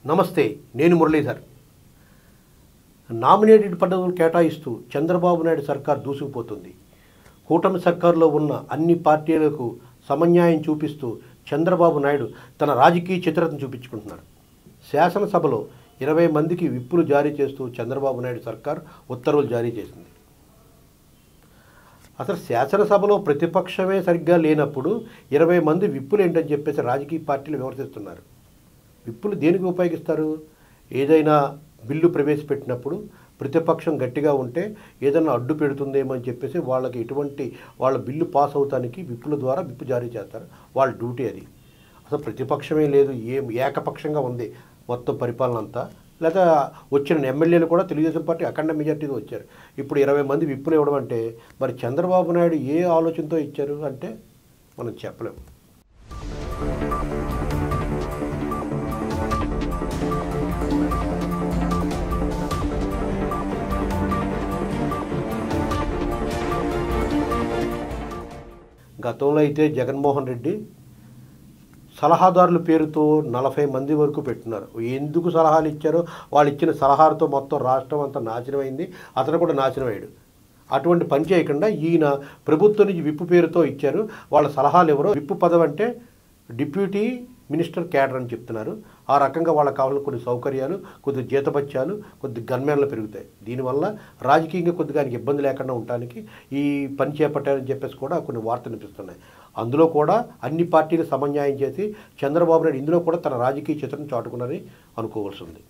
నమస్తే, నేను మురళీధర్. నామినేటెడ్ పదవులు కేటాయిస్తూ చంద్రబాబు నాయుడు సర్కార్ దూసుకుపోతుంది. కూటమి సర్కారులో ఉన్న అన్ని పార్టీలకు సమన్యాయం చూపిస్తూ చంద్రబాబు నాయుడు తన రాజకీయ చిత్రతను చూపించుకుంటున్నారు. శాసనసభలో 20 మందికి విప్పులు జారీ చేస్తూ చంద్రబాబు నాయుడు సర్కార్ ఉత్తర్వులు జారీ చేసింది. అసలు శాసనసభలో ప్రతిపక్షమే సరిగ్గా లేనప్పుడు 20 మంది విప్పులు ఏంటని చెప్పేసి రాజకీయ పార్టీలు విమర్శిస్తున్నారు. విప్పులు దేనికి ఉపయోగిస్తారు? ఏదైనా బిల్లు ప్రవేశపెట్టినప్పుడు ప్రతిపక్షం గట్టిగా ఉంటే ఏదైనా అడ్డు పెడుతుందేమో అని చెప్పేసి వాళ్ళ బిల్లు పాస్ అవుతానికి విప్పుల ద్వారా విప్పు జారీ చేస్తారు. వాళ్ళ డ్యూటీ అది. అసలు ప్రతిపక్షమే లేదు, ఏకపక్షంగా ఉంది మొత్తం పరిపాలన అంతా. లేదా వచ్చిన ఎమ్మెల్యేలు కూడా తెలుగుదేశం పార్టీ అఖండ మెజార్టీతో వచ్చారు. ఇప్పుడు 20 మంది విప్పులు ఇవ్వడం అంటే మరి చంద్రబాబు నాయుడు ఏ ఆలోచనతో ఇచ్చారు అంటే మనం చెప్పలేము. గతంలో అయితే జగన్మోహన్ రెడ్డి సలహాదారుల పేరుతో 40 మంది వరకు పెట్టున్నారు. ఎందుకు సలహాలు ఇచ్చారో వాళ్ళు ఇచ్చిన సలహాలతో మొత్తం రాష్ట్రం అంతా నాశనమైంది. అతను కూడా నాశనమయ్యాడు. అటువంటి పని చేయకుండా ఈయన ప్రభుత్వం నుంచి విప్పు పేరుతో ఇచ్చారు. వాళ్ళ సలహాలు ఎవరో విప్పు పదవి అంటే డిప్యూటీ మినిస్టర్ క్యాడర్ అని చెప్తున్నారు. ఆ రకంగా వాళ్ళకి కావాలని కొన్ని సౌకర్యాలు, కొద్ది జీతభత్యాలు, కొద్ది గన్మెన్లు పెరుగుతాయి. దీనివల్ల రాజకీయంగా కొద్దిగా ఆయనకి ఇబ్బంది లేకుండా ఉండడానికి ఈ పని చేపట్టారని చెప్పేసి కూడా కొన్ని వార్తలు వినిపిస్తున్నాయి. అందులో కూడా అన్ని పార్టీలు సమన్యాయం చేసి చంద్రబాబు నాయుడు ఇందులో కూడా తన రాజకీయ చిత్రం చాటుకున్నారని అనుకోవాల్సి ఉంది.